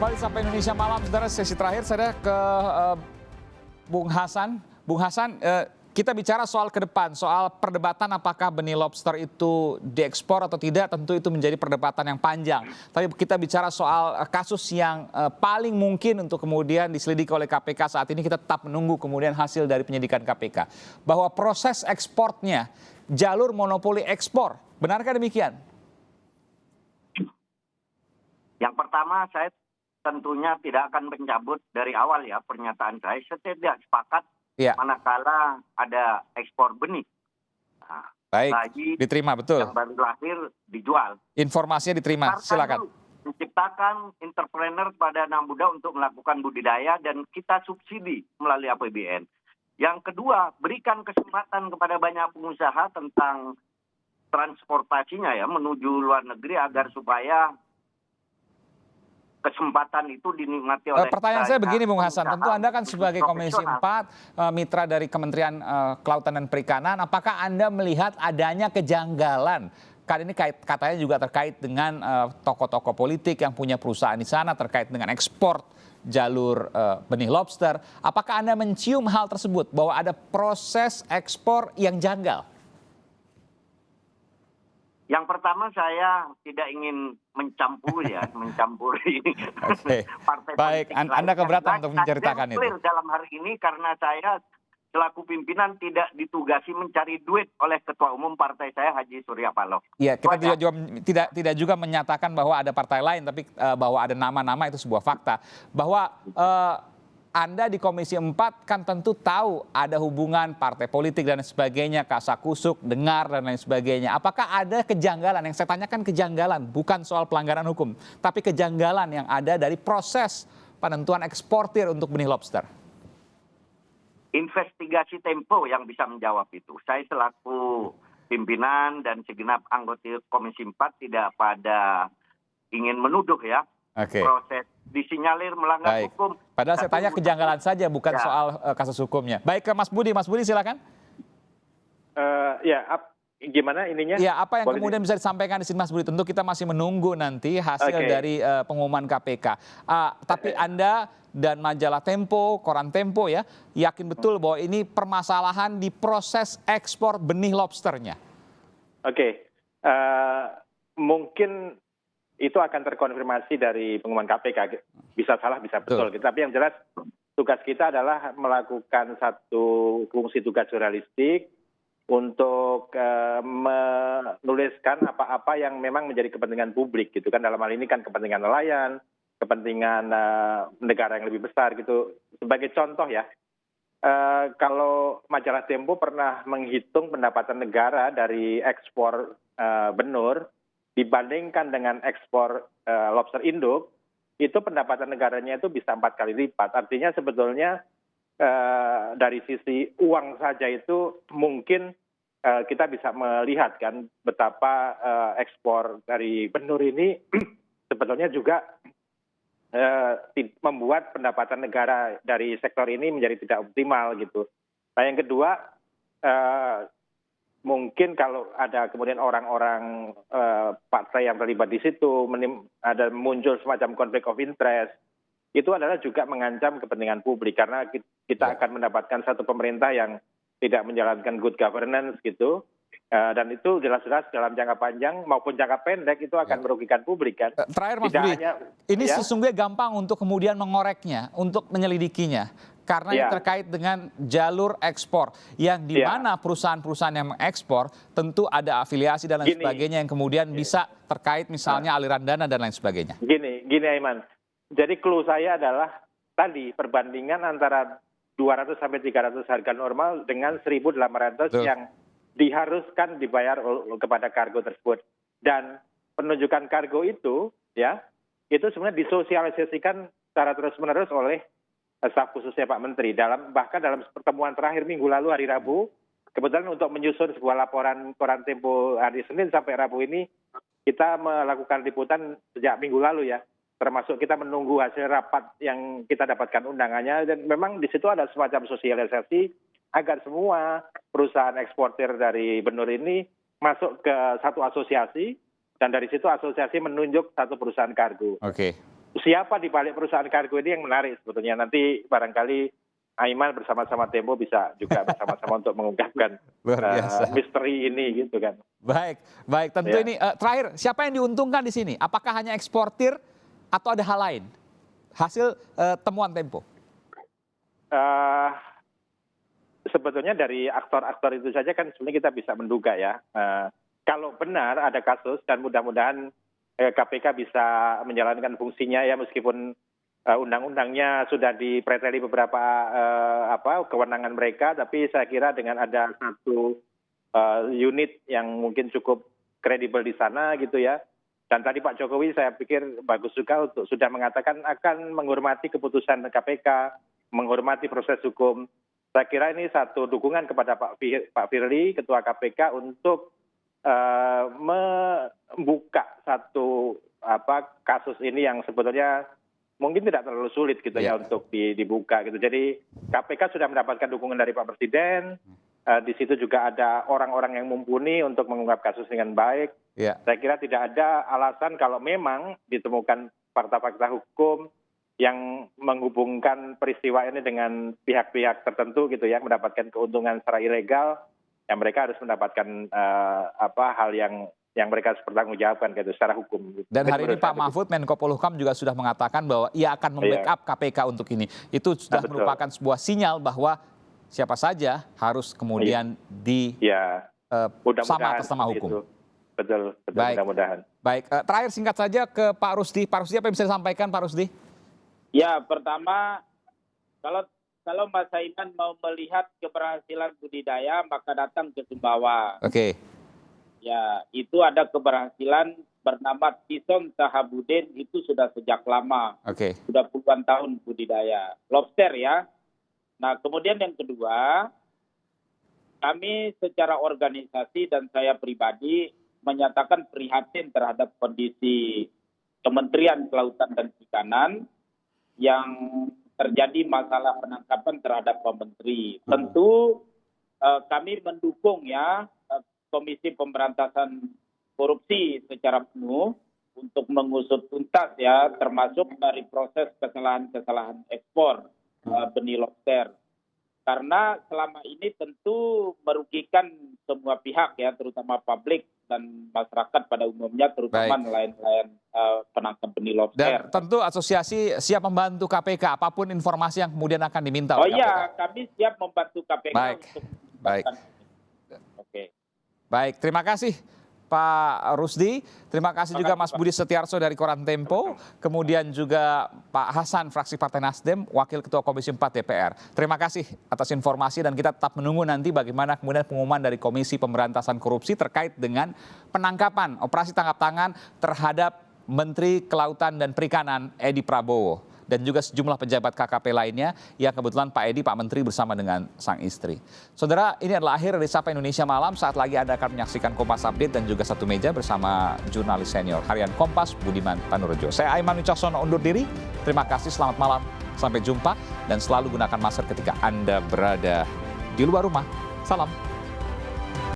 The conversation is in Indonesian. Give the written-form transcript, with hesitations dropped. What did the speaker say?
Kembali sampai Indonesia Malam, saudara, sesi terakhir saya ke Bung Hasan. Bung Hasan, kita bicara soal ke depan, soal perdebatan apakah benih lobster itu diekspor atau tidak, tentu itu menjadi perdebatan yang panjang. Tapi kita bicara soal kasus yang paling mungkin untuk kemudian diselidiki oleh KPK saat ini, kita tetap menunggu kemudian hasil dari penyidikan KPK. Bahwa proses ekspornya, jalur monopoli ekspor, benarkah demikian? Yang pertama, saya tentunya tidak akan mencabut dari awal ya pernyataan saya. Saya tidak sepakat manakala ada ekspor benih. Nah, baik, diterima, betul. Yang baru lahir dijual. Informasinya diterima, silakan. Menciptakan entrepreneur pada anak muda untuk melakukan budidaya dan kita subsidi melalui APBN. Yang kedua, berikan kesempatan kepada banyak pengusaha tentang transportasinya ya menuju luar negeri agar supaya kesempatan itu dinikmati oleh... Pertanyaan saya begini, Bung Hasan, tentu Anda kan sebagai Komisi 4, mitra dari Kementerian Kelautan dan Perikanan, apakah Anda melihat adanya kejanggalan? Karena ini katanya juga terkait dengan tokoh-tokoh politik yang punya perusahaan di sana, terkait dengan ekspor jalur benih lobster. Apakah Anda mencium hal tersebut, bahwa ada proses ekspor yang janggal? Yang pertama, saya tidak ingin mencampuri partai baik, politik. Anda keberatan untuk menceritakan itu? Dalam hari ini karena saya selaku pimpinan tidak ditugasi mencari duit oleh Ketua Umum partai saya, Haji Surya Paloh. Iya, kita tidak juga menyatakan bahwa ada partai lain, tapi bahwa ada nama-nama itu sebuah fakta. Bahwa Anda di Komisi 4 kan tentu tahu ada hubungan partai politik dan sebagainya, kasakusuk, dengar dan lain sebagainya. Apakah ada kejanggalan? Yang saya tanyakan kejanggalan, bukan soal pelanggaran hukum, tapi kejanggalan yang ada dari proses penentuan eksportir untuk benih lobster. Investigasi Tempo yang bisa menjawab itu. Saya selaku pimpinan dan segenap anggota Komisi 4 tidak pada ingin menuduh ya. Proses disinyalir melanggar hukum. Padahal saya tanya kejanggalan saja, bukan soal kasus hukumnya. Baik, ke Mas Budi. Mas Budi, silakan. Gimana ininya? Ya, apa yang kemudian bisa disampaikan di sini, Mas Budi? Tentu kita masih menunggu nanti hasil dari pengumuman KPK. Tapi Anda dan majalah Tempo, koran Tempo ya, yakin betul bahwa ini permasalahan di proses ekspor benih lobsternya? Mungkin itu akan terkonfirmasi dari pengumuman KPK. Bisa salah, bisa betul. Tapi yang jelas tugas kita adalah melakukan satu fungsi tugas jurnalistik untuk menuliskan apa-apa yang memang menjadi kepentingan publik gitu kan. Dalam hal ini kan kepentingan nelayan, kepentingan negara yang lebih besar gitu. Sebagai contoh ya, kalau majalah Tempo pernah menghitung pendapatan negara dari ekspor benur dibandingkan dengan ekspor lobster induk, itu pendapatan negaranya itu bisa 4 kali lipat. Artinya sebetulnya dari sisi uang saja itu mungkin kita bisa melihat kan betapa ekspor dari benur ini sebetulnya juga membuat pendapatan negara dari sektor ini menjadi tidak optimal gitu. Nah, yang kedua, mungkin kalau ada kemudian orang-orang partai yang terlibat di situ, ada muncul semacam konflik of interest, itu adalah juga mengancam kepentingan publik karena kita akan mendapatkan satu pemerintah yang tidak menjalankan good governance gitu. Dan itu jelas-jelas dalam jangka panjang maupun jangka pendek itu akan merugikan publik kan. Terakhir Mas Budi, ini sesungguhnya gampang untuk kemudian mengoreknya, untuk menyelidikinya. Karena ini terkait dengan jalur ekspor yang di mana perusahaan-perusahaan yang mengekspor tentu ada afiliasi dan lain sebagainya yang kemudian bisa terkait misalnya aliran dana dan lain sebagainya. Gini Aiman, jadi clue saya adalah tadi perbandingan antara 200 sampai 300 harga normal dengan 1.800 yang diharuskan dibayar kepada kargo tersebut. Dan penunjukan kargo itu ya, itu sebenarnya disosialisasikan secara terus-menerus oleh staf khususnya Pak Menteri. Bahkan dalam pertemuan terakhir minggu lalu hari Rabu, kebetulan untuk menyusun sebuah laporan koran Tempo hari Senin sampai Rabu ini, kita melakukan liputan sejak minggu lalu ya. Termasuk kita menunggu hasil rapat yang kita dapatkan undangannya. Dan memang di situ ada semacam sosialisasi agar semua perusahaan eksportir dari benur ini masuk ke satu asosiasi. Dan dari situ asosiasi menunjuk satu perusahaan kargo. siapa di balik perusahaan kargo ini yang menarik sebetulnya. Nanti barangkali Aiman bersama-sama Tempo bisa juga bersama-sama untuk mengungkapkan misteri ini gitu kan. Baik, baik. Tentu ini terakhir, siapa yang diuntungkan di sini? Apakah hanya eksportir atau ada hal lain? Hasil temuan Tempo. Sebetulnya dari aktor-aktor itu saja kan sebenarnya kita bisa menduga ya. Kalau benar ada kasus dan mudah-mudahan KPK bisa menjalankan fungsinya ya meskipun undang-undangnya sudah dipreteli beberapa kewenangan mereka, tapi saya kira dengan ada satu unit yang mungkin cukup kredibel di sana gitu ya. Dan tadi Pak Jokowi saya pikir bagus juga untuk sudah mengatakan akan menghormati keputusan KPK, menghormati proses hukum. Saya kira ini satu dukungan kepada Pak Firly, Ketua KPK untuk membuka satu kasus ini yang sebetulnya mungkin tidak terlalu sulit gitu ya untuk dibuka gitu. Jadi KPK sudah mendapatkan dukungan dari Pak Presiden. Di situ juga ada orang-orang yang mumpuni untuk mengungkap kasus dengan baik. Saya kira tidak ada alasan kalau memang ditemukan fakta-fakta hukum yang menghubungkan peristiwa ini dengan pihak-pihak tertentu gitu ya, mendapatkan keuntungan secara ilegal, yang mereka harus mendapatkan hal yang mereka harus bertanggungjawabkan gitu secara hukum. Dan hari ini Pak Mahfud, Menko Polhukam juga sudah mengatakan bahwa ia akan membackup KPK untuk ini. Itu sudah merupakan sebuah sinyal bahwa siapa saja harus kemudian sama atas nama hukum. Betul, baik. Mudah-mudahan. Baik, terakhir singkat saja ke Pak Rusdi. Pak Rusdi, apa yang bisa disampaikan Pak Rusdi? Ya, pertama, kalau Mas Saiman mau melihat keberhasilan budidaya, maka datang ke Sumbawa. Oke. Ya, itu ada keberhasilan bernama Tison Sahabudin, itu sudah sejak lama. Oke. Sudah puluhan tahun budidaya lobster ya. Nah, kemudian yang kedua, kami secara organisasi dan saya pribadi menyatakan prihatin terhadap kondisi Kementerian Kelautan dan Perikanan yang terjadi masalah penangkapan terhadap Pak Menteri. Tentu kami mendukung ya Komisi Pemberantasan Korupsi secara penuh untuk mengusut tuntas ya, termasuk dari proses kesalahan-kesalahan ekspor benih lobster. Karena selama ini tentu merugikan semua pihak ya, terutama publik dan masyarakat pada umumnya, terutama nelayan-nelayan penangkap benih lobster. Dan tentu asosiasi siap membantu KPK apapun informasi yang kemudian akan diminta oleh KPK. Oh iya, kami siap membantu KPK untuk Oke. Baik, terima kasih Pak Rusdi, terima kasih juga Mas Budi Setiarso dari Koran Tempo, kemudian juga Pak Hasan, fraksi Partai Nasdem, Wakil Ketua Komisi 4 DPR. Terima kasih atas informasi dan kita tetap menunggu nanti bagaimana kemudian pengumuman dari Komisi Pemberantasan Korupsi terkait dengan penangkapan, operasi tangkap tangan terhadap Menteri Kelautan dan Perikanan Edi Prabowo. Dan juga sejumlah pejabat KKP lainnya yang kebetulan Pak Edi, Pak Menteri bersama dengan sang istri. Saudara, ini adalah akhir dari Sapa Indonesia Malam. Saat lagi Anda akan menyaksikan Kompas Update dan juga Satu Meja bersama jurnalis senior Harian Kompas, Budiman Tanurejo. Saya Aiman Wicaksono undur diri. Terima kasih, selamat malam. Sampai jumpa dan selalu gunakan masker ketika Anda berada di luar rumah. Salam.